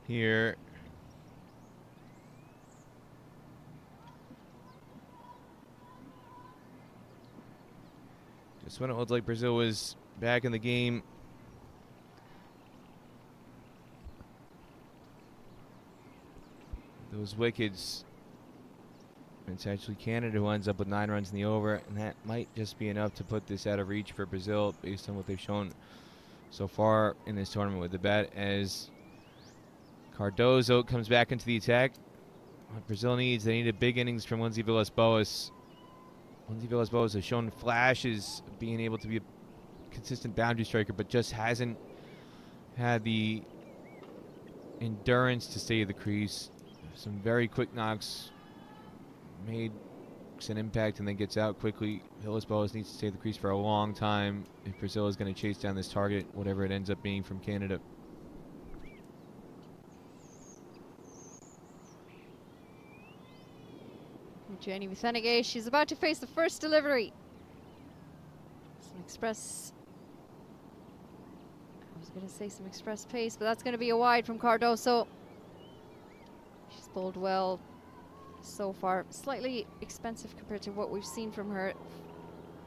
here. Just when it looked like Brazil was back in the game. Those wickets. It's actually Canada who ends up with 9 runs in the over, and that might just be enough to put this out of reach for Brazil based on what they've shown so far in this tournament with the bat, as Cardozo comes back into the attack. What Brazil needs, they need a big innings from Lindsay Villas-Boas. Lindsay Villas-Boas has shown flashes of being able to be a consistent boundary striker, but just hasn't had the endurance to stay at the crease. Some very quick knocks, makes an impact and then gets out quickly. Villas-Boas needs to stay at the crease for a long time if Brazil is going to chase down this target, whatever it ends up being from Canada. Jenny Vithenegay, she's about to face the first delivery. Some express, I was going to say some express pace, but that's going to be a wide from Cardoso. She's bowled well so far. Slightly expensive compared to what we've seen from her.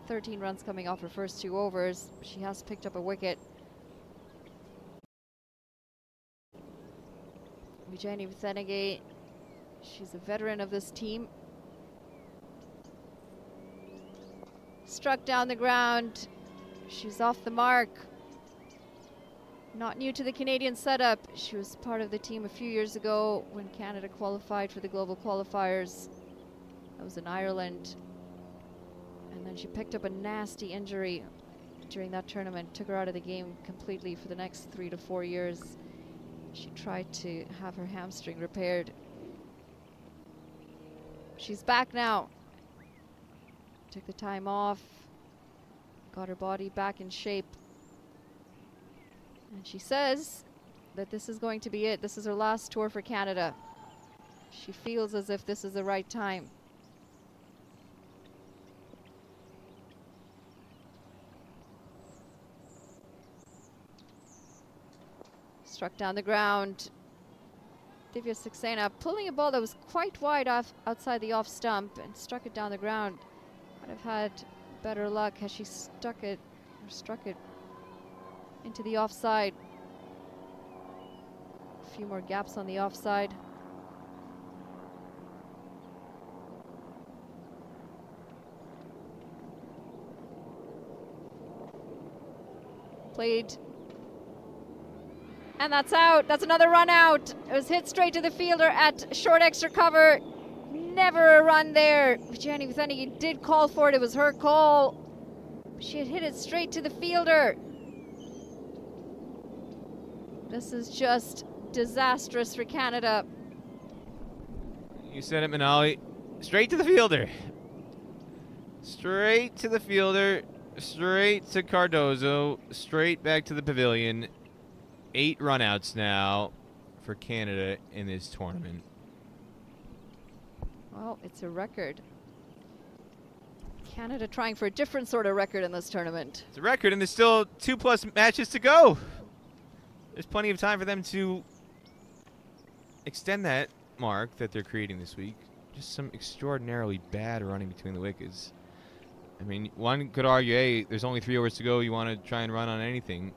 13 runs coming off her first 2 overs. She has picked up a wicket. Jenny Vithenegay, she's a veteran of this team. Struck down the ground. She's off the mark. Not new to the Canadian setup. She was part of the team a few years ago when Canada qualified for the global qualifiers. That was in Ireland. And then she picked up a nasty injury during that tournament. Took her out of the game completely for the next 3 to 4 years. She tried to have her hamstring repaired. She's back now. Took the time off, got her body back in shape. And she says that this is going to be it. This is her last tour for Canada. She feels as if this is the right time. Struck down the ground. Divya Saxena pulling a ball that was quite wide off outside the off stump and struck it down the ground. Might have had better luck had she struck it into the offside. A few more gaps on the offside. Played. And that's out. That's another run out. It was hit straight to the fielder at short extra cover. Never a run there. Jenny Vithenegay did call for it. It was her call. She had hit it straight to the fielder. This is just disastrous for Canada. You said it, Manali. Straight to the fielder. Straight to the fielder. Straight to Cardozo. Straight back to the pavilion. 8 runouts now for Canada in this tournament. Well, it's a record. Canada trying for a different sort of record in this tournament. It's a record, and there's still 2+ matches to go. There's plenty of time for them to extend that mark that they're creating this week. Just some extraordinarily bad running between the wickets. I mean, one could argue, hey, there's only 3 overs to go. You want to try and run on anything.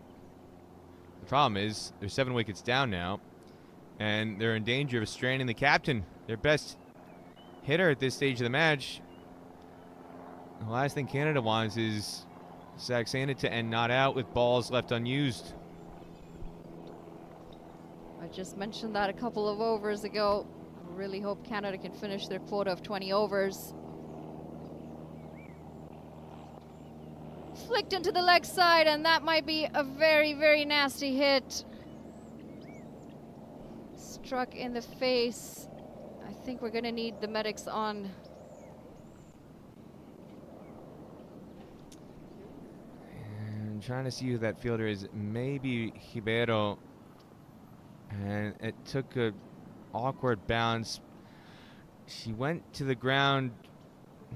The problem is they're 7 wickets down now, and they're in danger of stranding the captain, their best hitter at this stage of the match. The last thing Canada wants is Saxena to end not out with balls left unused. I just mentioned that a couple of overs ago. I really hope Canada can finish their quota of 20 overs. Flicked into the leg side, and that might be a very, very nasty hit. Struck in the face. I think we're going to need the medics on. And I'm trying to see who that fielder is. Maybe Ribeiro. And it took a awkward bounce. She went to the ground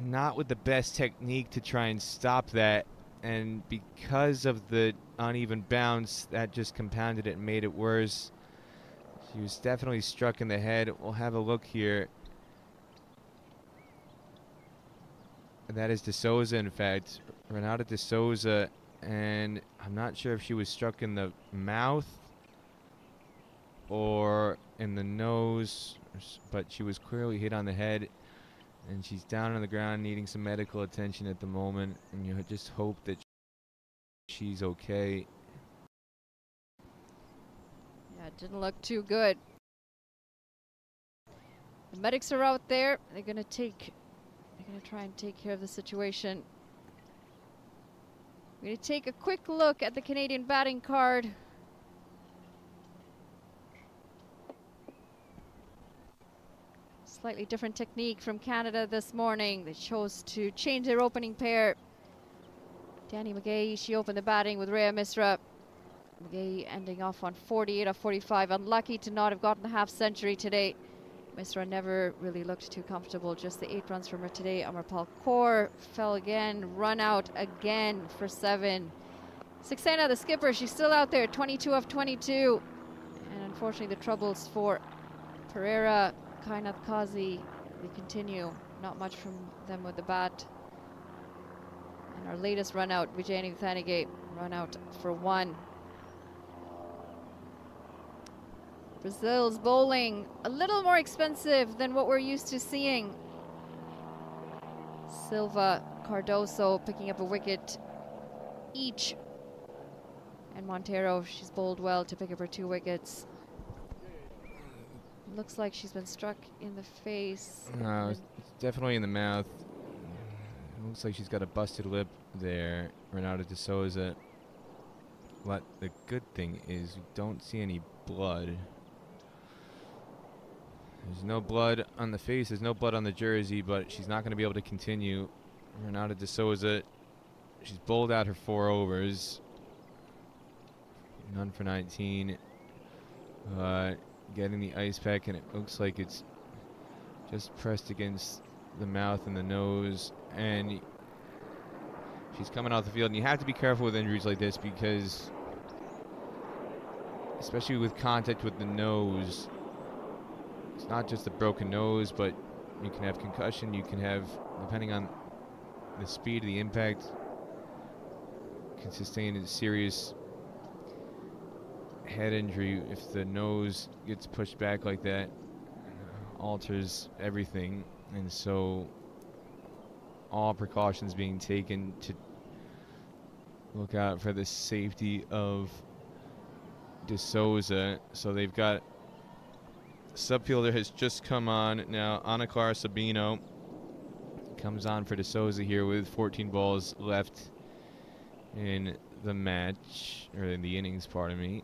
not with the best technique to try and stop that. And because of the uneven bounce. That just compounded it and made it worse. She was definitely struck in the head. We'll have a look here. That is De Souza, in fact. Renata De Souza, and I'm not sure if she was struck in the mouth or in the nose, but she was clearly hit on the head, and she's down on the ground needing some medical attention at the moment, and you just hope that she's okay. Yeah, it didn't look too good. The medics are out there. They're gonna try and take care of the situation. We're gonna take a quick look at the Canadian batting card. Slightly different technique from Canada this morning. They chose to change their opening pair. Danny McGahey, she opened the batting with Rhea Misra. McGahey ending off on 48 of 45. Unlucky to not have gotten the half century today. Misra never really looked too comfortable. Just the 8 runs from her today. Amarpal Kaur fell again, run out again for 7. Saxena, the skipper, she's still out there, 22 of 22. And unfortunately the troubles for Pereira, Kainath Kazi, they continue. Not much from them with the bat. And our latest run out, Vijayani Thanigate, run out for 1. Brazil's bowling a little more expensive than what we're used to seeing. Silva, Cardoso picking up a wicket each. And Montero, she's bowled well to pick up her 2 wickets. Looks like she's been struck in the face. No, it's definitely in the mouth. Looks like she's got a busted lip there, Renata De Souza. But the good thing is we don't see any blood. There's no blood on the face, there's no blood on the jersey, but she's not going to be able to continue. Renata De Souza, she's bowled out her 4 overs. None for 19. Getting the ice pack, and it looks like it's just pressed against the mouth and the nose, and she's coming off the field. And you have to be careful with injuries like this, because especially with contact with the nose, it's not just a broken nose, but you can have concussion, you can have, depending on the speed of the impact, can sustain a serious head injury if the nose gets pushed back like that. Alters everything, and so all precautions being taken to look out for the safety of De Souza. So they've got subfielder has just come on now. Ana Clara Sabino comes on for De Souza here with 14 balls left in the match, or in the innings, pardon me.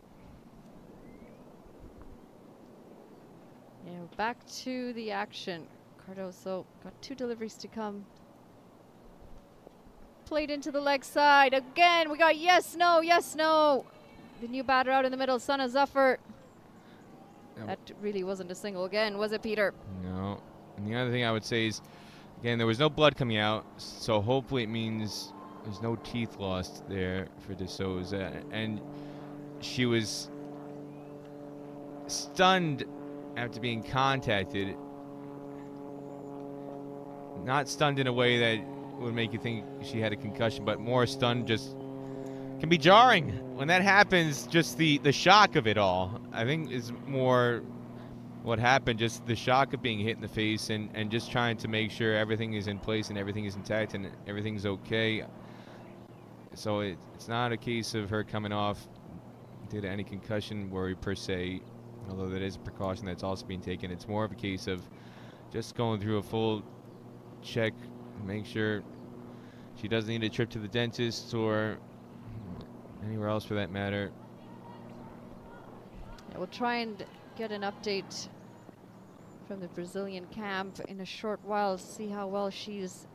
Yeah, back to the action. Cardoso got 2 deliveries to come. Played into the leg side. Again, we got yes, no, yes, no. The new batter out in the middle, Sana Zafar. That really wasn't a single again, was it, Peter? No. And the other thing I would say is, again, there was no blood coming out, so hopefully it means there's no teeth lost there for De Souza. And she was stunned after being contacted. Not stunned in a way that would make you think she had a concussion, but more stunned just can be jarring. When that happens, just the shock of it all, I think, is more what happened, just the shock of being hit in the face, and just trying to make sure everything is in place and everything is intact and everything's okay. So it's not a case of her coming off due to any concussion worry per se, although that is a precaution that's also being taken. It's more of a case of just going through a full check, make sure she doesn't need a trip to the dentist or anywhere else for that matter. Yeah, we'll try and get an update from the Brazilian camp in a short while, see how well she's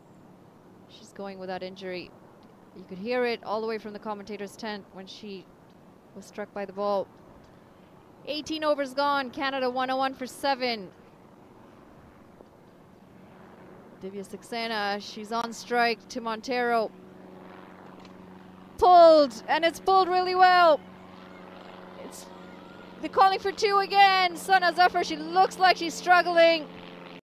going with that injury. You could hear it all the way from the commentator's tent when she was struck by the ball. 18 overs gone, Canada 101 for 7. Divya Saxena, she's on strike to Montero. pulled, and it's pulled really well. They're calling for 2 again. Sana Zafar, she looks like she's struggling.